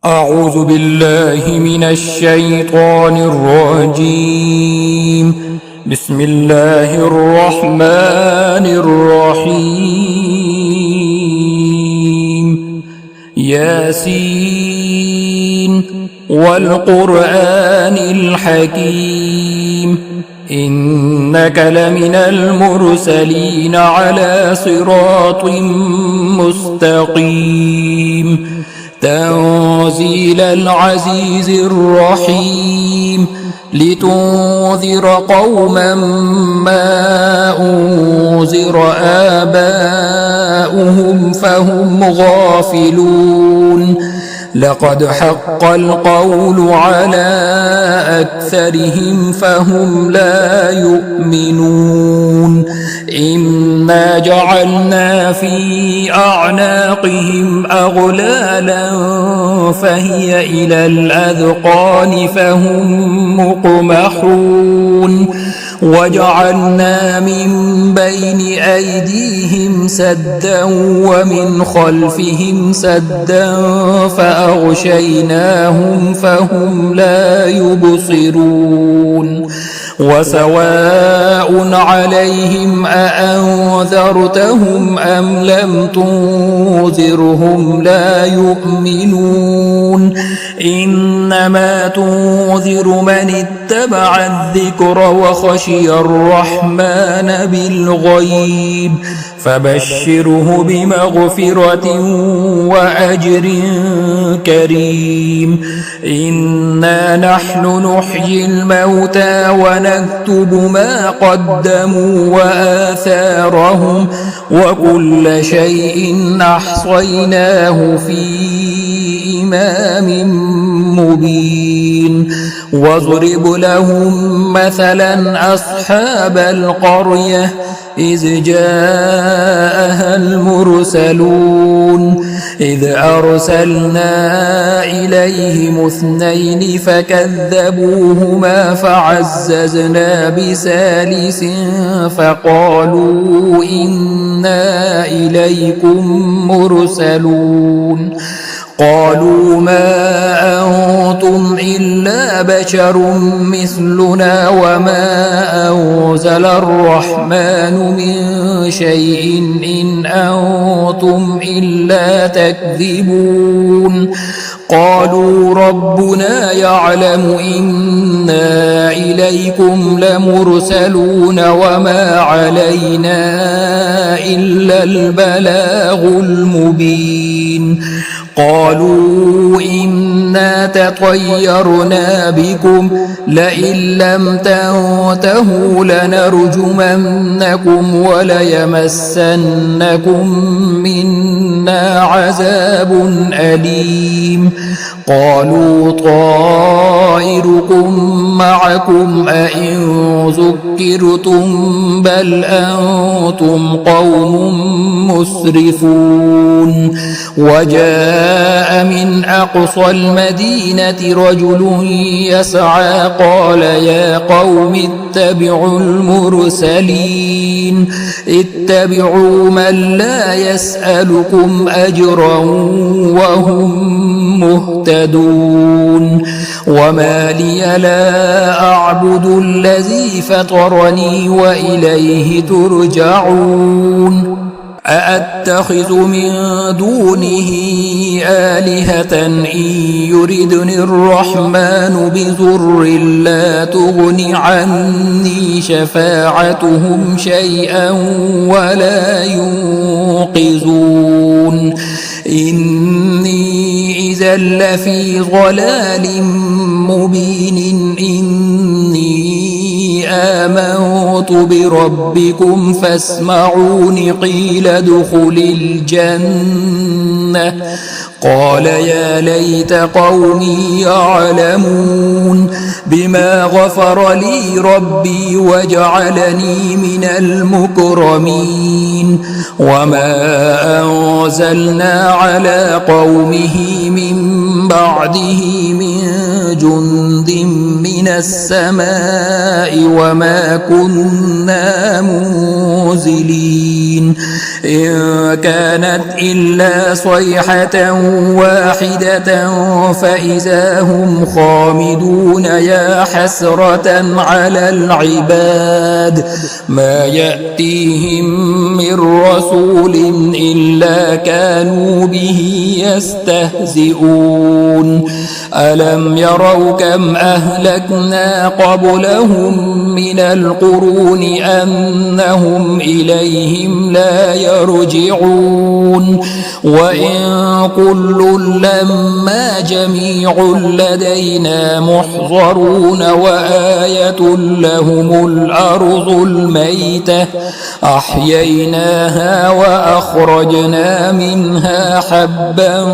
أعوذ بالله من الشيطان الرجيم. بسم الله الرحمن الرحيم. ياسين والقرآن الحكيم إنك لمن المرسلين على صراط مستقيم تنزيل العزيز الرحيم لتنذر قوما ما أنذر آباؤهم فهم غافلون لقد حق القول على أكثرهم فهم لا يؤمنون إنا جعلنا في أعناقهم أغلالا فهي إلى الأذقان فهم مقمحون وجعلنا من بين أيديهم سدا ومن خلفهم سدا فأغشيناهم فهم لا يبصرون وسواء عليهم أأنذرتهم أم لم تنذرهم لا يؤمنون إنما تنذر من اتبع الذكر وخشي الرحمن بالغيب فبشره بمغفرة وأجر كريم إنا نحن نحيي الموتى ونكتب ما قدموا وآثارهم وكل شيء أحصيناه في إمام مبين واضرب لهم مثلا أصحاب القرية إذ جاءها المرسلون إذ أرسلنا إليهم اثنين فكذبوهما فعززنا بثالث فقالوا إنا إليكم مرسلون قالوا ما أنتم إلا بشر مثلنا وما أنزل الرحمن من شيء إن أنتم إلا تكذبون قالوا ربنا يعلم إنا إليكم لمرسلون وما علينا إلا البلاغ المبين قالوا إنا تطيرنا بكم لئن لم تنتهوا لنرجمنكم وليمسنكم منا عذاب أليم قالوا طائركم معكم أئن ذكرتم بل أنتم قوم مسرفون وجاء من أقصى المدينة رجل يسعى قال يا قوم اتبعوا المرسلين اتبعوا من لا يسألكم أجرا وهم مهتدون وما لي لا أعبد الذي فطرني وإليه ترجعون أأتخذ من دونه آلهة إن يردني الرحمن بضر لا تغن عني شفاعتهم شيئا ولا ينقذون إني إذا لفي ضلال مبين إني آمنت بربكم فاسمعون قيل ادخل الجنة قال يا ليت قومي يعلمون بما غفر لي ربي وجعلني من المكرمين وما أنزلنا على قومه من بعده من جند من السماء وما كنا منزلين إن كانت إلا صيحة واحدة فإذا هم خامدون يا حسرة على العباد ما يأتيهم من رسول إلا كانوا به يستهزئون ألم يروا كم أهلكنا قبلهم من القرون أنهم إليهم لا يرجعون وإن كل لما جميع لدينا محضرون وآية لهم الأرض الميتة أحييناها وأخرجنا منها حبا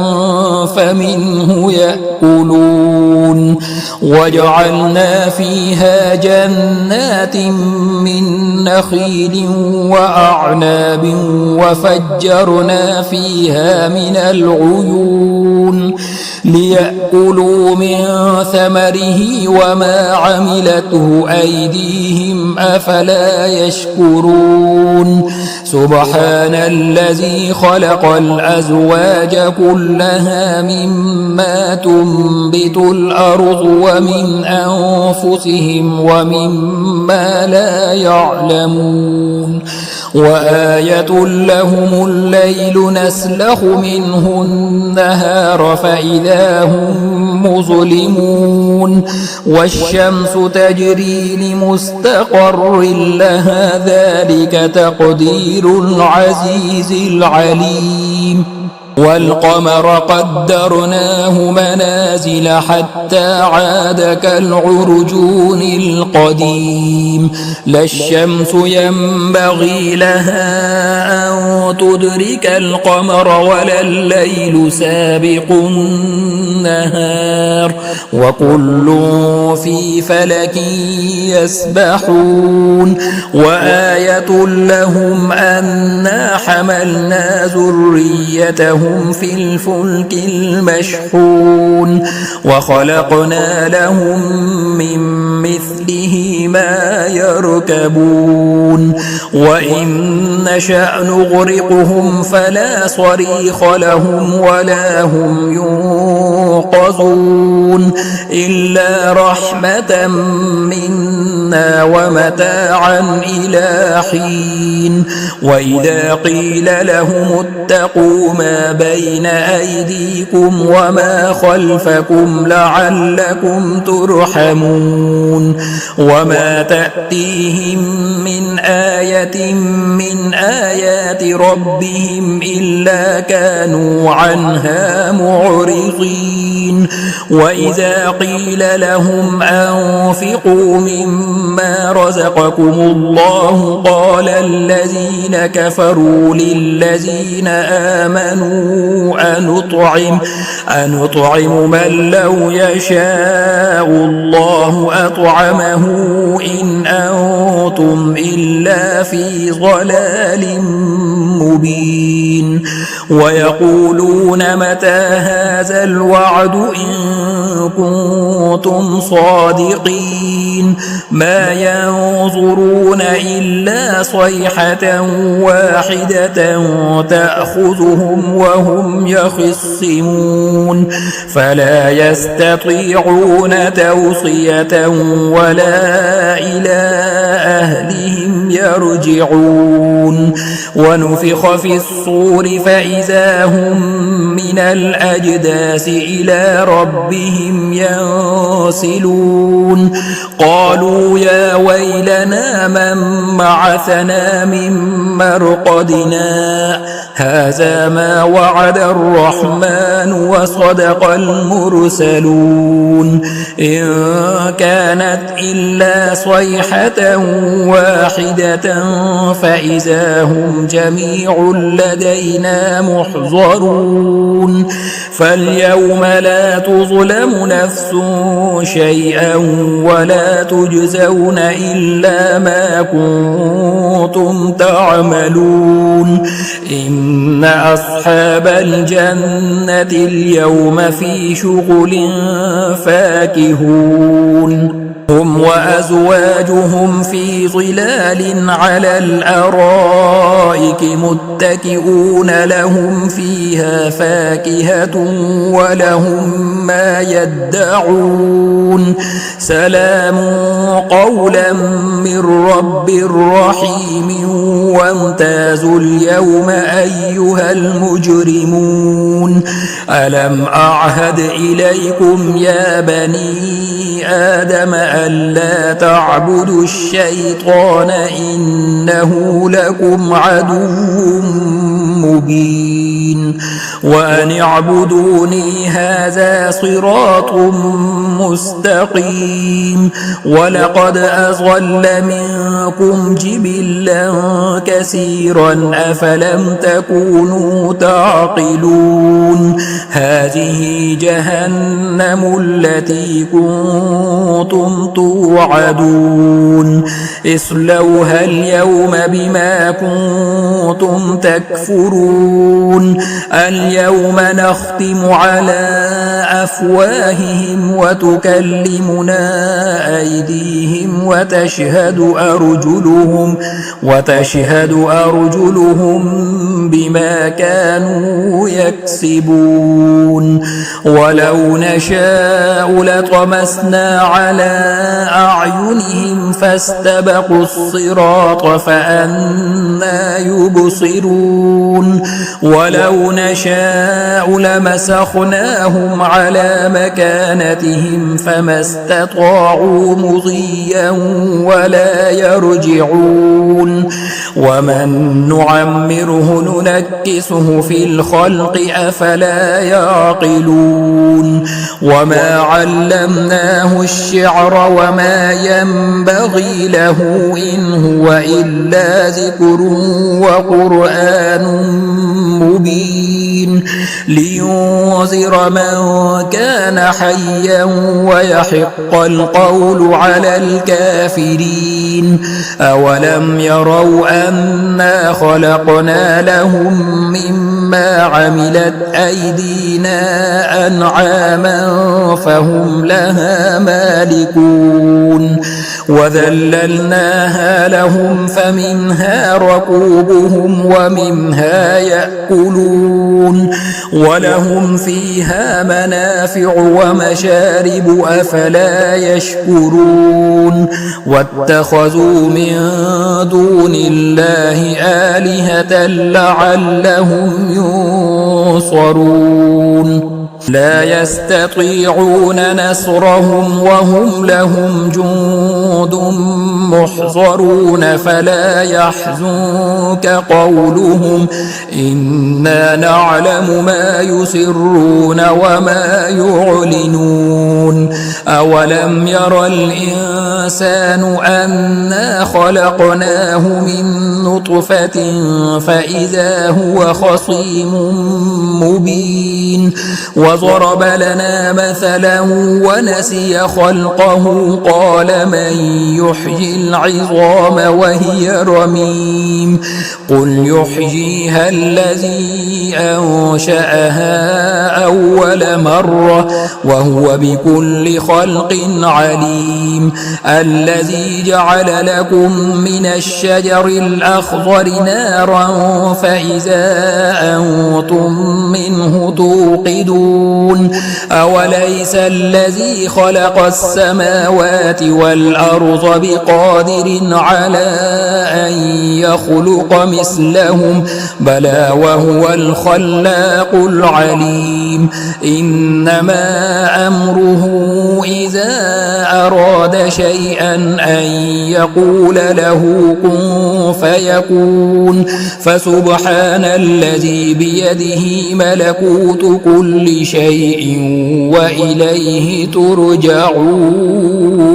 فمنه يأكلون وجعلنا فيها جنات من نخيل وأعناب وفجرنا فيها من العيون ليأكلوا من ثمره وما عملته أيديهم أفلا يشكرون سبحان الذي خلق الأزواج كلها مما تنبت الأرض ومن أنفسهم ومما لا يعلمون وآية لهم الليل نسلخ منه النهار فإذا هم مظلمون والشمس تجري لمستقر لها ذلك تقدير العزيز العليم والقمر قدرناه منازل حتى عاد كالعرجون القديم لا الشمس ينبغي لها أن تدرك القمر ولا الليل سابق النهار وكل في فلك يسبحون وآية لهم أنا حملنا ذريتهم في الفلك المشحون وخلقنا لهم من مثله ما يركبون وإن نشأ نغرقهم فلا صريخ لهم ولا هم ينقذون إلا رحمة منا ومتاعا إلى حين وإذا قيل لهم اتقوا ما بين أيديكم وما خلفكم لعلكم ترحمون وما تأتيهم من آية من آيات ربهم إلا كانوا عنها معرضين وإذا قيل لهم أنفقوا مما رزقكم الله قال الذين كفروا للذين آمنوا أنطعم من لو يشاء الله أطعمه إن أنتم إلا في ضلال مبين ويقولون متى هذا الوعد إن كنتم صادقين ما ينظرون إلا صيحة واحدة تأخذهم وهم يخصمون فلا يستطيعون توصية ولا إلى أهلهم يرجعون ونفخ في الصور فإذا هم من الأجداث إلى ربهم ينسلون قالوا يا ويلنا من بعثنا من مرقدنا هذا ما وعد الرحمن وصدق المرسلون إن كانت إلا صيحة واحدة فإذا هم جميع لدينا محضرون فاليوم لا تظلم نفس شيئا ولا تجزون إلا ما كنتم تعملون إن أصحاب الجنة اليوم في شغل فاكهون هم وأزواجهم في ظلال على الأرائك متكئون لهم فيها فاكهة ولهم ما يدعون سلام قولا من رب رحيم وامتازوا اليوم أيها المجرمون ألم أعهد إليكم يا بني آدم ألا تعبدوا الشيطان إنه لكم عدو مبين وأن اعبدوني هذا صراط مستقيم ولقد أضل منكم جبلا كثيرا أفلم تكونوا تعقلون هذه جهنم التي كنتم توعدون اصلوها اليوم بما كنتم تكفرون اليوم نختم على أفواههم وتكلمنا أيديهم وتشهد أرجلهم بما كانوا يكسبون ولو نشاء لطمسنا على أعينهم فاستبقوا الصراط فأنى يبصرون ولو نشاء لمسخناهم على مكانتهم فما استطاعوا مضيا ولا يرجعون ومن نعمره ننكسه في الخلق أفلا يعقلون وما علمناه الشعر وما ينبغي له إن هو إلا ذكر وقرآن مبين لينذر من كان حيا ويحق القول على الكافرين أولم يروا أنا خلقنا لهم مما عملت أيدينا أنعاما فهم لها مالكون وذللناها لهم فمنها ركوبهم ومنها يأكلون ولهم فيها منافع ومشارب أفلا يشكرون واتخذوا من دون الله آلهة لعلهم ينصرون لا يستطيعون نصرهم وهم لهم جند محضرون فلا يحزنك قولهم إنا نعلم ما يسرون وما يعلنون أولم ير الإنسان أنا خلقناه من نطفة فإذا هو خصيم مبين وضرب لنا مثلا ونسي خلقه قال من يحيي العظام وهي رميم قل يحييها الذي أنشأها أول مرة وهو بكل خلق عليم الذي جعل لكم من الشجر الأخضر نارا فإذا أنتم منه توقدون أوليس الذي خلق السماوات والأرض بقادر على أن يخلق مثلهم بلى وهو الخلاق العليم إنما أمره إذا أراد شيئا أن يقول له كن فيكون فسبحان الذي بيده ملكوت كل شيء وإليه ترجعون